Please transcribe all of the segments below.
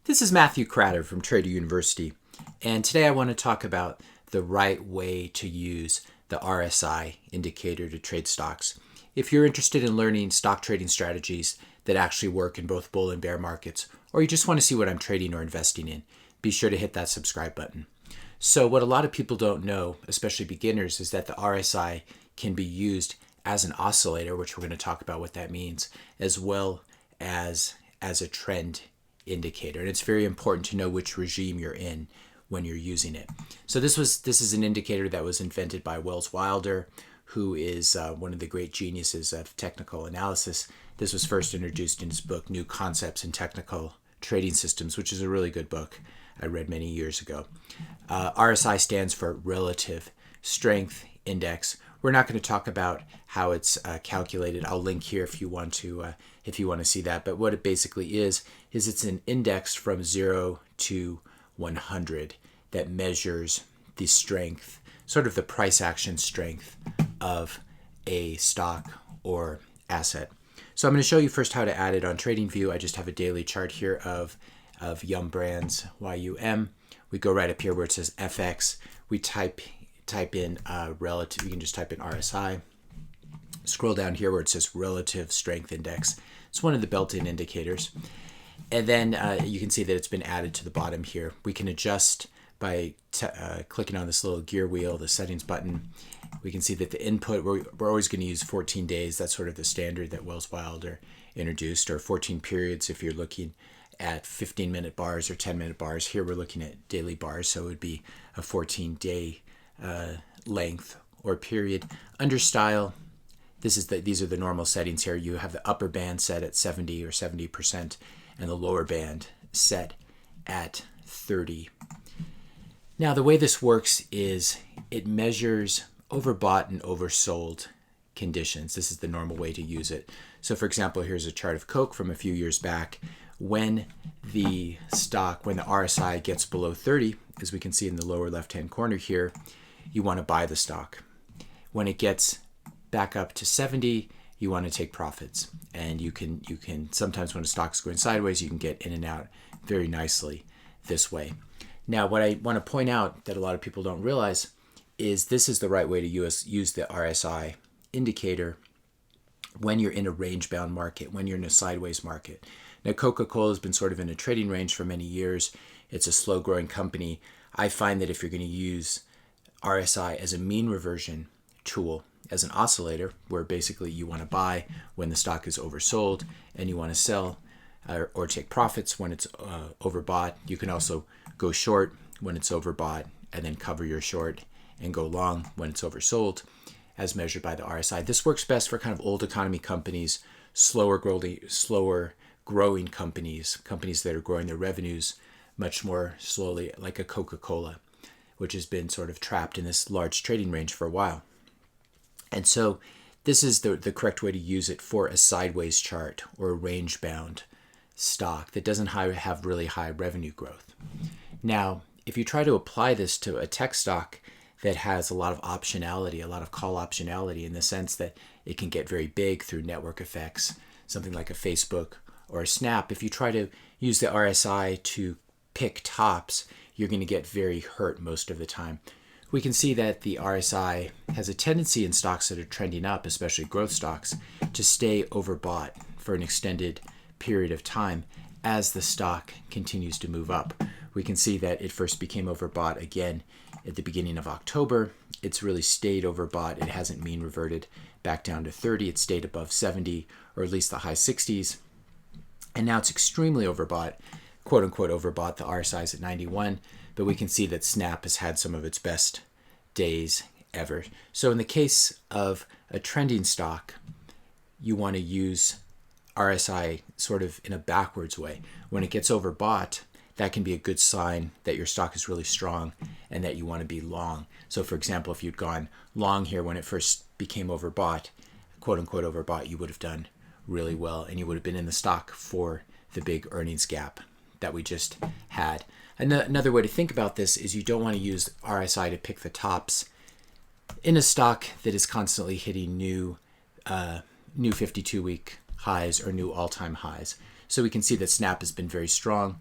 This is Matthew Cratter from Trader University, and today I want to talk about the right way to use the RSI indicator to trade stocks. If you're interested in learning stock trading strategies that actually work in both bull and bear markets, or you just want to see what I'm trading or investing in, be sure to hit that subscribe button. So what a lot of people don't know, especially beginners, is that the RSI can be used as an oscillator, which we're going to talk about what that means, as well as a trend indicator. And it's very important to know which regime you're in when you're using it. So this is an indicator that was invented by Wells Wilder, who is one of the great geniuses of technical analysis. This was first introduced in his book, New Concepts in Technical Trading Systems, which is a really good book I read many years ago. RSI stands for Relative Strength Index. We're not going to talk about how it's calculated. I'll link here if you want to see that. But what it basically is it's an index from 0 to 100 that measures the strength, sort of the price action strength of a stock or asset. So I'm going to show you first how to add it on TradingView. I just have a daily chart here of Yum Brands, YUM. We go right up here where it says FX. We type in relative. You can just type in RSI. Scroll down here where it says Relative Strength Index. It's one of the built-in indicators. And then you can see that it's been added to the bottom here. We can adjust by clicking on this little gear wheel, the settings button. We can see that the input, we're always going to use 14 days. That's sort of the standard that Wells Wilder introduced, or 14 periods if you're looking at 15-minute bars or 10-minute bars. Here we're looking at daily bars, so it would be a 14-day length or period. Under style, these are the normal settings here. You have the upper band set at 70 or 70% and the lower band set at 30. Now the way this works is it measures overbought and oversold conditions. This is the normal way to use it. So for example, here's a chart of Coke from a few years back. When the RSI gets below 30, as we can see in the lower left-hand corner here, you want to buy the stock. When it gets back up to 70, you want to take profits. And you can sometimes when a stock's going sideways, you can get in and out very nicely this way. Now, what I want to point out that a lot of people don't realize is this is the right way to use the RSI indicator when you're in a range-bound market, when you're in a sideways market. Now, Coca-Cola has been sort of in a trading range for many years. It's a slow-growing company. I find that if you're going to use RSI as a mean reversion tool, as an oscillator, where basically you want to buy when the stock is oversold and you want to sell or take profits when it's overbought. You can also go short when it's overbought and then cover your short and go long when it's oversold, as measured by the RSI. This works best for kind of old economy companies, slower growing companies that are growing their revenues much more slowly, like a Coca-Cola, which has been sort of trapped in this large trading range for a while. And so this is the correct way to use it for a sideways chart or a range-bound stock that doesn't have really high revenue growth. Now, if you try to apply this to a tech stock that has a lot of optionality, a lot of call optionality in the sense that it can get very big through network effects, something like a Facebook or a Snap, if you try to use the RSI to pick tops, you're going to get very hurt most of the time. We can see that the RSI has a tendency in stocks that are trending up, especially growth stocks, to stay overbought for an extended period of time as the stock continues to move up. We can see that it first became overbought again at the beginning of October. It's really stayed overbought. It hasn't mean reverted back down to 30. It stayed above 70, or at least the high 60s. And now it's extremely overbought, quote unquote overbought. The RSI is at 91, but we can see that Snap has had some of its best days ever. So in the case of a trending stock, you want to use RSI sort of in a backwards way. When it gets overbought, that can be a good sign that your stock is really strong and that you want to be long. So for example, if you'd gone long here when it first became overbought, quote unquote overbought, you would have done really well and you would have been in the stock for the big earnings gap that we just had. Another way to think about this is you don't want to use RSI to pick the tops in a stock that is constantly hitting new 52-week highs or new all-time highs. So we can see that Snap has been very strong.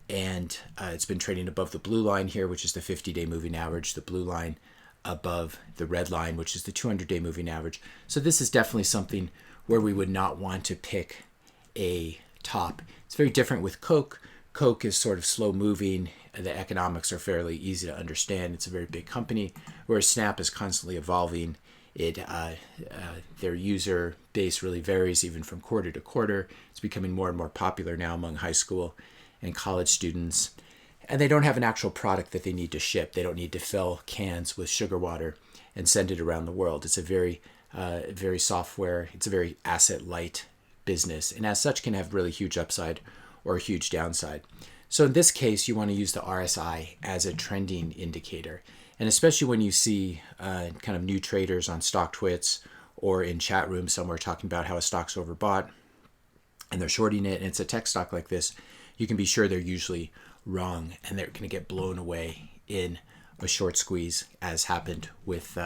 and it's been trading above the blue line here, which is the 50-day moving average, the blue line above the red line, which is the 200-day moving average. So this is definitely something where we would not want to pick a top. It's very different with Coke. Coke is sort of slow moving. The economics are fairly easy to understand. It's a very big company, whereas Snap is constantly evolving. Their user base really varies even from quarter to quarter. It's becoming more and more popular now among high school and college students. And they don't have an actual product that they need to ship. They don't need to fill cans with sugar water and send it around the world. It's a very software. It's a very asset light business, and as such can have really huge upside or huge downside. So in this case, you want to use the RSI as a trending indicator. And especially when you see kind of new traders on StockTwits or in chat rooms somewhere talking about how a stock's overbought and they're shorting it, and it's a tech stock like this, you can be sure they're usually wrong and they're going to get blown away in a short squeeze, as happened with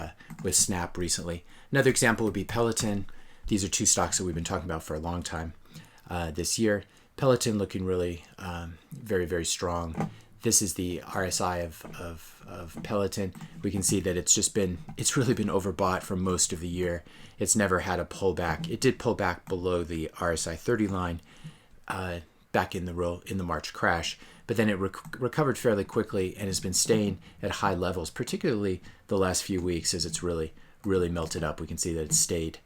Snap recently. Another example would be Peloton. These are two stocks that we've been talking about for a long time this year. Peloton looking really very, very strong. This is the RSI of Peloton. We can see that it's really been overbought for most of the year. It's never had a pullback. It did pull back below the RSI 30 line back in the March crash, but then it recovered fairly quickly and has been staying at high levels, particularly the last few weeks as it's really melted up. We can see that it's stayed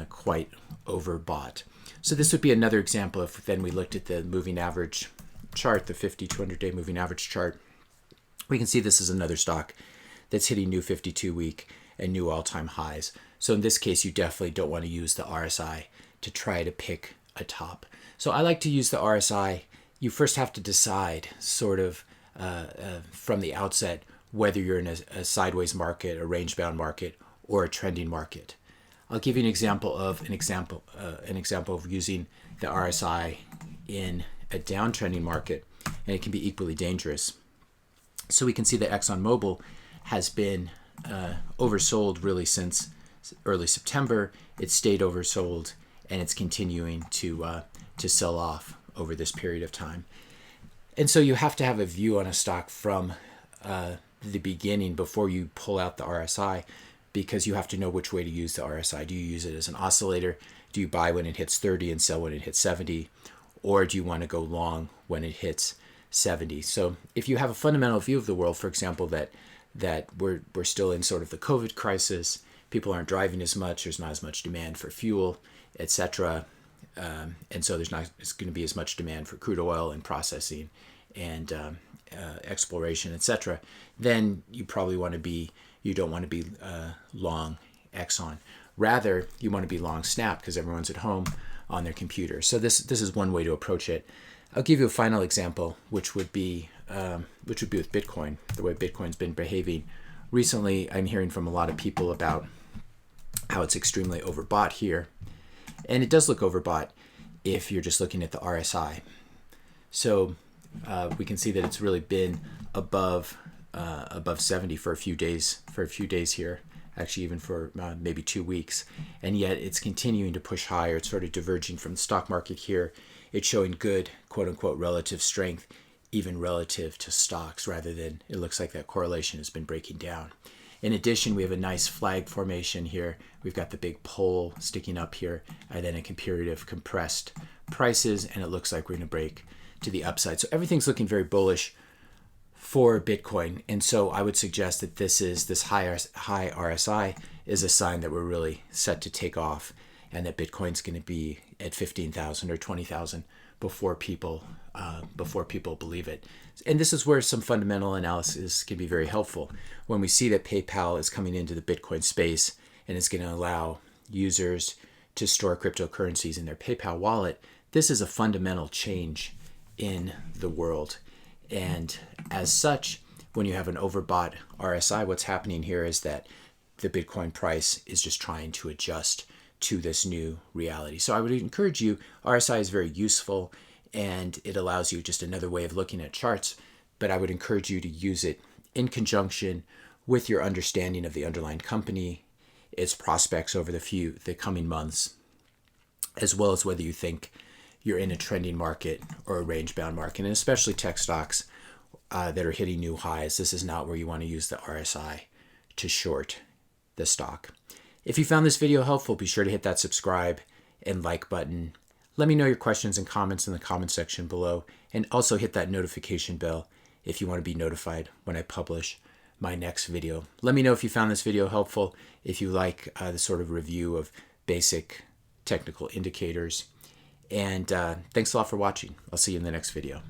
quite overbought. So this would be another example if then we looked at the moving average chart, the 50, 200-day moving average chart. We can see this is another stock that's hitting new 52-week and new all-time highs. So in this case, you definitely don't want to use the RSI to try to pick a top. So I like to use the RSI. You first have to decide sort of from the outset whether you're in a sideways market, a range-bound market, or a trending market. I'll give you an example of using the RSI in a downtrending market, and it can be equally dangerous. So we can see that ExxonMobil has been oversold really since early September. It stayed oversold, and it's continuing to sell off over this period of time. And so you have to have a view on a stock from the beginning before you pull out the RSI, because you have to know which way to use the RSI. Do you use it as an oscillator? Do you buy when it hits 30 and sell when it hits 70? Or do you want to go long when it hits 70? So if you have a fundamental view of the world, for example, that we're still in sort of the COVID crisis, people aren't driving as much, there's not as much demand for fuel, etc. And so there's not going to be as much demand for crude oil and processing and exploration, etc. Then you probably don't want to be long Exxon. Rather, you want to be long Snap because everyone's at home on their computer. So this is one way to approach it. I'll give you a final example, which would be with Bitcoin. The way Bitcoin's been behaving recently, I'm hearing from a lot of people about how it's extremely overbought here, and it does look overbought if you're just looking at the RSI. So we can see that it's really been above 70 for a few days here, actually even for maybe 2 weeks, and yet it's continuing to push higher. It's sort of diverging from the stock market here. It's showing good quote-unquote relative strength even relative to stocks, rather than it looks like that correlation has been breaking down. In addition, we have a nice flag formation here. We've got the big pole sticking up here, and then a period of compressed prices, and it looks like we're going to break to the upside. So everything's looking very bullish for Bitcoin, and so I would suggest that this high RSI is a sign that we're really set to take off, and that Bitcoin's going to be at 15,000 or 20,000 before people believe it. And this is where some fundamental analysis can be very helpful. When we see that PayPal is coming into the Bitcoin space and is going to allow users to store cryptocurrencies in their PayPal wallet, this is a fundamental change in the world. And as such, when you have an overbought RSI, what's happening here is that the Bitcoin price is just trying to adjust to this new reality. So I would encourage you, RSI is very useful and it allows you just another way of looking at charts, but I would encourage you to use it in conjunction with your understanding of the underlying company, its prospects over the coming months, as well as whether you think you're in a trending market or a range-bound market, and especially tech stocks that are hitting new highs. This is not where you want to use the RSI to short the stock. If you found this video helpful, be sure to hit that subscribe and like button. Let me know your questions and comments in the comment section below, and also hit that notification bell if you want to be notified when I publish my next video. Let me know if you found this video helpful, if you like the sort of review of basic technical indicators. And thanks a lot for watching. I'll see you in the next video.